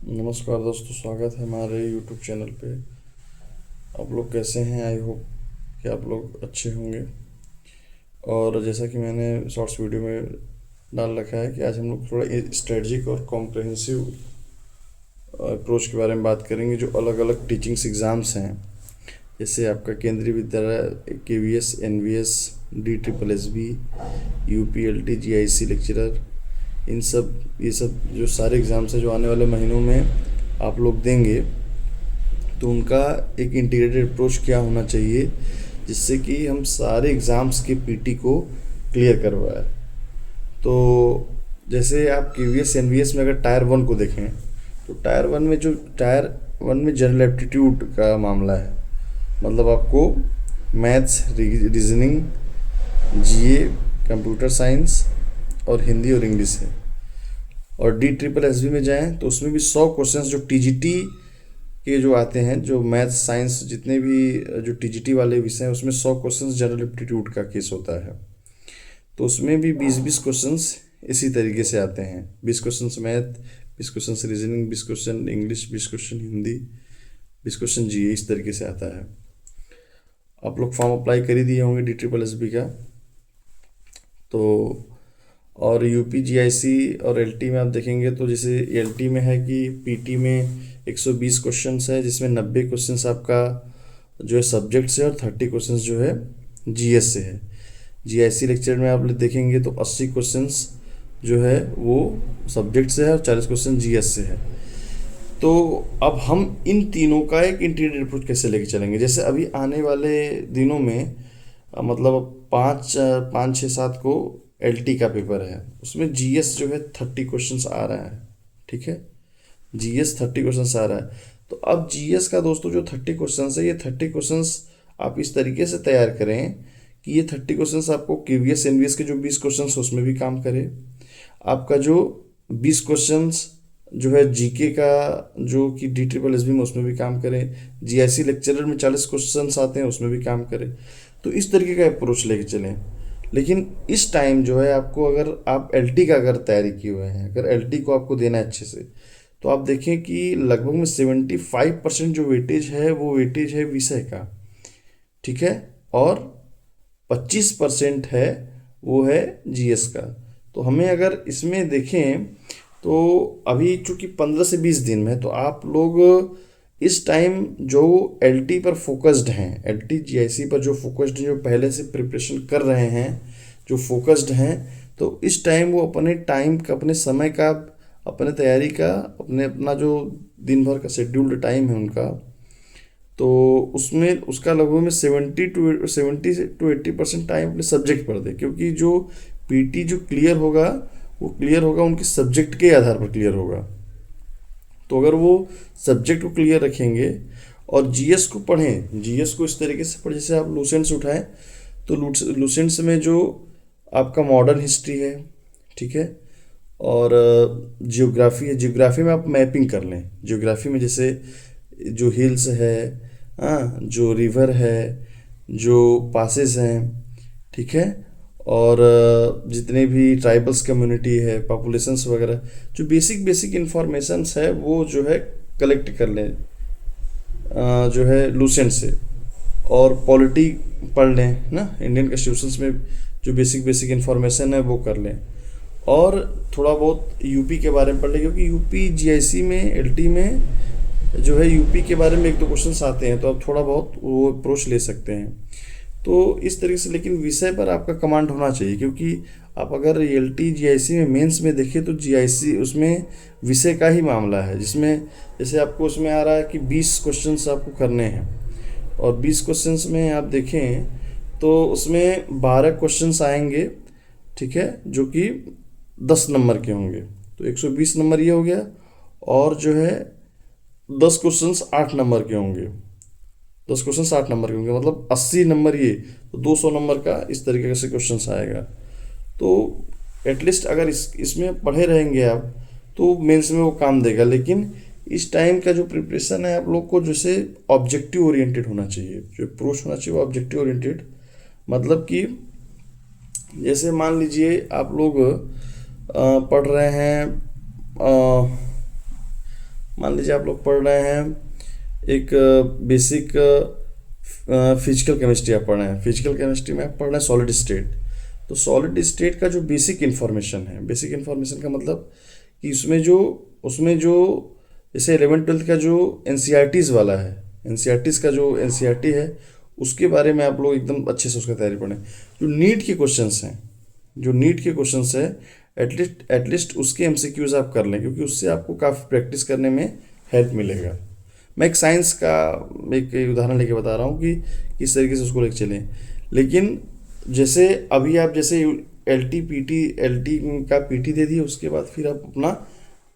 नमस्कार दोस्तों, स्वागत है हमारे YouTube चैनल पे। आप लोग कैसे हैं? आई होप कि आप लोग अच्छे होंगे। और जैसा कि मैंने शॉर्ट्स वीडियो में डाल रखा है कि आज हम लोग थोड़ा स्ट्रेटजिक और कॉम्प्रहेंसिव अप्रोच के बारे में बात करेंगे, जो अलग अलग टीचिंग्स एग्ज़ाम्स हैं। जैसे आपका केंद्रीय विद्यालय KVS, NVS, DSSB, UPLT, GIC lecturer, ये सब जो सारे एग्ज़ाम्स हैं जो आने वाले महीनों में आप लोग देंगे, तो उनका एक इंटीग्रेटेड अप्रोच क्या होना चाहिए जिससे कि हम सारे एग्ज़ाम्स के PT को क्लियर करवाएं। तो जैसे आप KVS NVS में अगर टायर 1 को देखें, तो टायर वन में जनरल एप्टीट्यूड का मामला है। मतलब आपको maths, reasoning, GA, computer science और हिंदी और इंग्लिश है। और DSSB में जाएं तो उसमें भी 100 क्वेश्चंस जो TGT के जो आते हैं, जो मैथ्स साइंस जितने भी जो TGT वाले विषय हैं, उसमें 100 क्वेश्चंस जनरल एप्टीट्यूड का केस होता है। तो उसमें भी 20-20 क्वेश्चंस इसी तरीके से आते हैं। 20 questions math, 20 questions reasoning, 20 question English, 20 question Hindi, 20 question GA, इस तरीके से आता है। आप लोग फॉर्म अप्लाई कर ही दिए होंगे DSSB का। तो और UP GIC और LT में आप देखेंगे तो जैसे LT में है कि PT में 120 क्वेश्चंस है, जिसमें 90 क्वेश्चंस आपका जो है सब्जेक्ट से और 30 क्वेश्चंस जो है GS से है। GIC लेक्चर में आप देखेंगे तो 80 क्वेश्चंस जो है वो सब्जेक्ट से है और 40 क्वेश्चन GS से है। तो अब हम इन तीनों का एक इंटीग्रेटेड अप्रोच कैसे लेके चलेंगे? जैसे अभी आने वाले दिनों में मतलब 5, 6, 7 को LT का पेपर है, उसमें GS जो है 30 क्वेश्चंस आ रहा है। ठीक है, GS 30 क्वेश्चंस आ रहा है। तो अब GS का दोस्तों जो 30 क्वेश्चंस है, ये 30 क्वेश्चंस आप इस तरीके से तैयार करें कि ये 30 क्वेश्चंस आपको KVS NVS के जो 20 क्वेश्चंस है उसमें भी काम करे। आपका जो 20 क्वेश्चंस जो है GK का, जो कि DSSB में, उसमें भी काम करें। GIC लेक्चरर में 40 क्वेश्चंस आते हैं, उसमें भी काम करें। तो इस तरीके का अप्रोच लेके चलें। लेकिन इस टाइम जो है आपको, अगर आप LT का अगर तैयारी किए हुए हैं, अगर LT को आपको देना है अच्छे से, तो आप देखें कि लगभग में 75% जो वेटेज है वो वेटेज है विषय का। ठीक है, और 25% है वो है GS का। तो हमें अगर इसमें देखें तो अभी चूंकि 15 से 20 दिन में है, तो आप लोग इस टाइम जो LT पर फोकस्ड हैं, LT GIC पर जो फोकस्ड हैं, जो पहले से प्रिपरेशन कर रहे हैं, जो फोकस्ड हैं, तो इस टाइम वो अपने टाइम का, अपने समय का, अपने तैयारी का, अपना जो दिन भर का शेड्यूल्ड टाइम है उनका, तो उसमें उसका लगभग में 70 to 80% टाइम अपने सब्जेक्ट पर दे। क्योंकि जो PT जो क्लियर होगा, वो क्लियर होगा उनके सब्जेक्ट के आधार पर क्लियर होगा। तो अगर वो सब्जेक्ट को क्लियर रखेंगे और GS को पढ़ें, GS को इस तरीके से पढ़ें, जैसे आप लूसेंट्स उठाएं तो लूसेंट्स में जो आपका मॉडर्न हिस्ट्री है, ठीक है, और जियोग्राफी है। जियोग्राफी में आप मैपिंग कर लें। जियोग्राफी में जैसे जो हिल्स है, हाँ, जो रिवर है, जो पासेस हैं, ठीक है, और जितने भी ट्राइबल्स कम्युनिटी है, पॉपुलेशंस वगैरह, जो बेसिक बेसिक इंफॉर्मेशंस है वो जो है कलेक्ट कर लें जो है लूसेंट से। और पॉलिटी पढ़ लें ना, इंडियन कॉन्स्टिट्यूशंस में जो बेसिक बेसिक इंफॉर्मेशन है वो कर लें। और थोड़ा बहुत UP के बारे में पढ़ लें, क्योंकि UP GIC में, LT में जो है UP के बारे में 1-2 क्वेश्चन आते हैं, तो आप थोड़ा बहुत वो अप्रोच ले सकते हैं। तो इस तरीके से, लेकिन विषय पर आपका कमांड होना चाहिए। क्योंकि आप अगर LT GIC में मेंस में देखें तो GIC उसमें विषय का ही मामला है, जिसमें जैसे आपको उसमें आ रहा है कि 20 क्वेश्चंस आपको करने हैं, और 20 क्वेश्चंस में आप देखें तो उसमें 12 क्वेश्चंस आएंगे, ठीक है, जो कि 10 नंबर के होंगे। तो 120 नंबर ये हो गया, और जो है 10 क्वेश्चंस 8 नंबर के होंगे। 10 क्वेश्चन 8 नंबर के होंगे, मतलब 80 नंबर ये, तो 200 नंबर का इस तरीके से क्वेश्चन आएगा। तो एटलीस्ट अगर इसमें पढ़े रहेंगे आप, तो मेंस में वो काम देगा। लेकिन इस टाइम का जो प्रिपरेशन है, आप लोग को जैसे ऑब्जेक्टिव ओरिएंटेड होना चाहिए, जो अप्रोच होना चाहिए वो ऑब्जेक्टिव ओरिएंटेड। मतलब कि जैसे मान लीजिए आप लोग पढ़ रहे हैं, मान मान लीजिए आप लोग पढ़ रहे हैं एक बेसिक फिजिकल केमिस्ट्री आप पढ़ रहे हैं। फिजिकल केमिस्ट्री में आप पढ़ रहे हैं सॉलिड स्टेट। तो सॉलिड स्टेट का जो बेसिक इन्फॉर्मेशन है, बेसिक इन्फॉर्मेशन का मतलब कि उसमें जो जैसे 11th-12th का जो एनसीईआरटीज़ वाला है, एनसीईआरटीज़ का जो एनसीईआरटी है उसके बारे में आप लोग एकदम अच्छे से उसका तैयारी पढ़ें। जो नीट के क्वेश्चंस हैं, जो नीट के क्वेश्चंस है एटलीस्ट उसके एमसीक्यूज आप कर लें, क्योंकि उससे आपको काफ़ी प्रैक्टिस करने में हेल्प मिलेगा। मैं एक साइंस का एक उदाहरण लेके बता रहा हूँ कि किस तरीके से उसको लेके चलें। लेकिन जैसे अभी आप जैसे एल टी का पीटी दे दिए, उसके बाद फिर आप अपना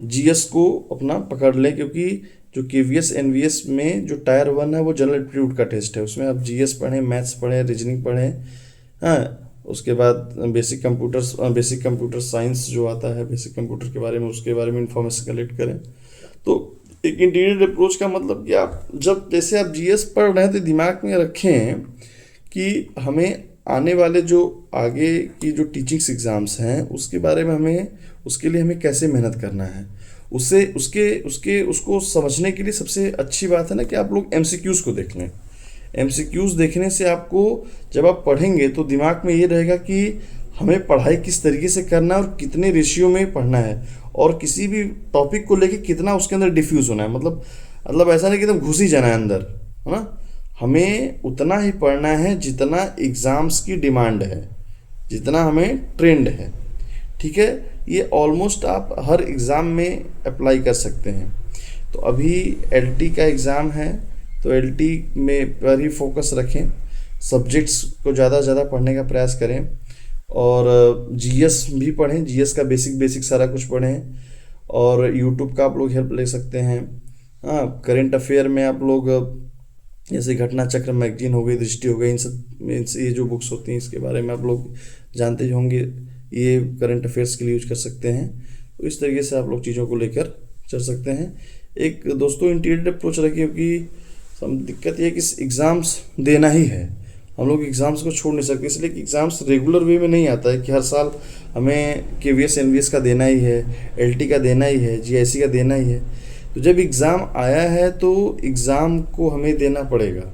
जीएस को अपना पकड़ लें, क्योंकि जो केवीएस एनवीएस में जो टायर 1 है वो जनरल एप्टीट्यूड का टेस्ट है। उसमें आप जीएस पढ़ें, मैथ्स पढ़ें, रीजनिंग पढ़ें, हाँ। उसके बाद बेसिक कंप्यूटर साइंस जो आता है, बेसिक कंप्यूटर के बारे में, उसके बारे में इंफॉर्मेशन कलेक्ट करें। तो एक इंटीग्रेटेड अप्रोच का मतलब कि आप जब जैसे आप जीएस पढ़ रहे हैं तो दिमाग में रखें कि हमें आने वाले जो आगे की जो टीचिंग्स एग्ज़ाम्स हैं उसके बारे में उसके लिए हमें कैसे मेहनत करना है। उसको समझने के लिए सबसे अच्छी बात है ना कि आप लोग एमसीक्यूज़ को देख लें। एमसीक्यूज़ देखने से आपको जब आप पढ़ेंगे तो दिमाग में ये रहेगा कि हमें पढ़ाई किस तरीके से करना है और कितने रेशियो में पढ़ना है, और किसी भी टॉपिक को लेके कितना उसके अंदर डिफ्यूज़ होना है। मतलब ऐसा नहीं कि एकदम घुस ही जाना है अंदर, है ना। हमें उतना ही पढ़ना है जितना एग्ज़ाम्स की डिमांड है, जितना हमें ट्रेंड है, ठीक है। ये ऑलमोस्ट आप हर एग्ज़ाम में अप्लाई कर सकते हैं। तो अभी एलटी का एग्ज़ाम है तो एलटी में पर ही फोकस रखें, सब्जेक्ट्स को ज़्यादा से ज़्यादा पढ़ने का प्रयास करें, और जीएस भी पढ़ें, जीएस का बेसिक सारा कुछ पढ़ें, और यूट्यूब का आप लोग हेल्प ले सकते हैं। हाँ, करेंट अफेयर में आप लोग जैसे घटना चक्र मैगजीन हो गई, दृष्टि हो गई, ये जो बुक्स होती हैं इसके बारे में आप लोग जानते ही होंगे, ये करंट अफेयर्स के लिए यूज कर सकते हैं। तो इस तरीके से आप लोग चीज़ों को लेकर चल सकते हैं। एक दोस्तों इंटीग्रेटेड अप्रोच रखिए, क्योंकि दिक्कत ये है कि एग्ज़ाम्स देना ही है, हम लोग एग्ज़ाम्स को छोड़ नहीं सकते, इसलिए कि एग्ज़ाम्स रेगुलर वे में नहीं आता है कि हर साल हमें केवीएस एनवीएस का देना ही है, एलटी का देना ही है, जीआईसी का देना ही है। तो जब एग्ज़ाम आया है तो एग्ज़ाम को हमें देना पड़ेगा,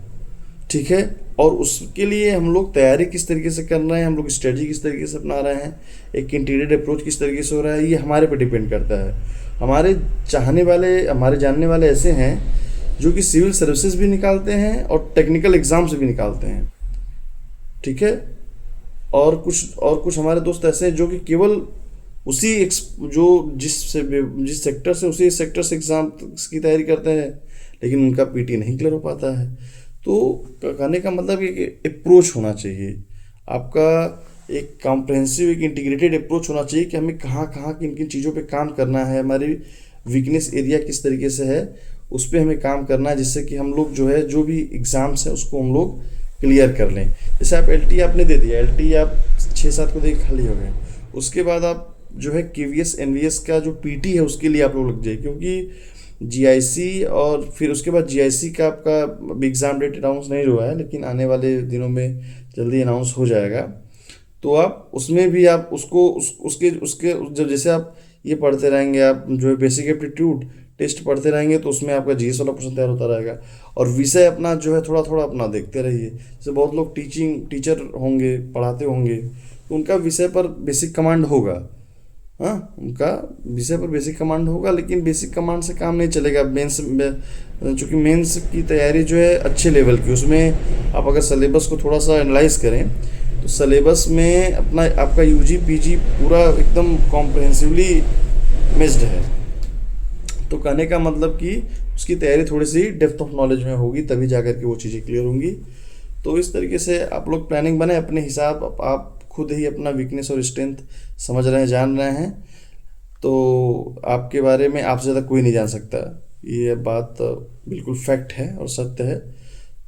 ठीक है। और उसके लिए हम लोग तैयारी किस तरीके से कर रहे हैं, हम लोग स्ट्रेटजी किस तरीके से अपना रहे हैं, एक इंटीग्रेटेड अप्रोच किस तरीके से हो रहा है, ये हमारे पे डिपेंड करता है। हमारे चाहने वाले, हमारे जानने वाले ऐसे हैं जो कि सिविल सर्विसेज भी निकालते हैं और टेक्निकल एग्ज़ाम्स भी निकालते हैं, ठीक है। और कुछ हमारे दोस्त ऐसे हैं जो कि केवल जिस सेक्टर से उसी सेक्टर से एग्ज़ाम की तैयारी करते हैं, लेकिन उनका पीटी नहीं क्लियर हो पाता है। तो कहने का मतलब ये कि अप्रोच होना चाहिए आपका, एक कॉम्प्रहेंसिव, एक इंटीग्रेटेड अप्रोच होना चाहिए कि हमें कहाँ किन किन चीज़ों पे काम करना है, हमारी वीकनेस एरिया किस तरीके से है, उस पर हमें काम करना है, जिससे कि हम लोग जो भी एग्ज़ाम्स हैं उसको हम लोग क्लियर कर लें। जैसे आप एलटी आपने दे दिया, एलटी आप 6-7 को देख खाली हो गए, उसके बाद आप जो है केवीएस एनवीएस का जो पीटी है उसके लिए आप लोग लग जाए, क्योंकि जीआईसी और फिर उसके बाद जीआईसी का आपका एग्ज़ाम डेट अनाउंस नहीं हुआ है, लेकिन आने वाले दिनों में जल्दी अनाउंस हो जाएगा। तो आप उसमें भी आप उसके जब जैसे आप ये पढ़ते रहेंगे, आप जो है बेसिक एप्टीट्यूड टेस्ट पढ़ते रहेंगे, तो उसमें आपका जीएस वाला क्वेश्चन तैयार होता रहेगा। और विषय अपना जो है थोड़ा थोड़ा अपना देखते रहिए। जैसे बहुत लोग टीचर होंगे, पढ़ाते होंगे, तो उनका विषय पर बेसिक कमांड होगा, हाँ, उनका विषय पर बेसिक कमांड होगा, लेकिन बेसिक कमांड से काम नहीं चलेगा। चूँकि मेंस की तैयारी जो है अच्छे लेवल की, उसमें आप अगर सिलेबस को थोड़ा सा एनालाइज करें तो सिलेबस में अपना आपका यूजी पीजी पूरा एकदम कॉम्प्रहेंसिवली मिक्स्ड है। तो कहने का मतलब कि उसकी तैयारी थोड़ी सी डेप्थ ऑफ नॉलेज में होगी, तभी जाकर के वो चीज़ें क्लियर होंगी। तो इस तरीके से आप लोग प्लानिंग बनाए अपने हिसाब, आप खुद ही अपना वीकनेस और स्ट्रेंथ समझ रहे हैं, जान रहे हैं, तो आपके बारे में आपसे ज़्यादा कोई नहीं जान सकता। ये बात बिल्कुल फैक्ट है और सत्य है।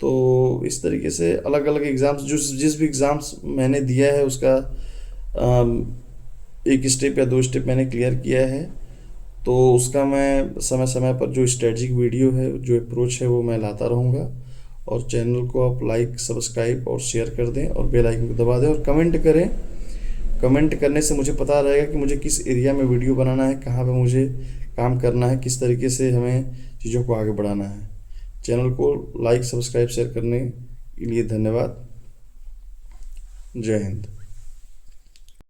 तो इस तरीके से अलग अलग एग्ज़ाम्स, जिस भी एग्ज़ाम्स मैंने दिया है उसका 1 स्टेप या 2 स्टेप मैंने क्लियर किया है, तो उसका मैं समय समय पर जो स्ट्रेटजिक वीडियो है, जो अप्रोच है, वो मैं लाता रहूँगा। और चैनल को आप लाइक, सब्सक्राइब और शेयर कर दें, और बेल आइकन को दबा दें, और कमेंट करें। कमेंट करने से मुझे पता रहेगा कि मुझे किस एरिया में वीडियो बनाना है, कहाँ पे मुझे काम करना है, किस तरीके से हमें चीज़ों को आगे बढ़ाना है। चैनल को लाइक, सब्सक्राइब, शेयर करने के लिए धन्यवाद। जय हिंद।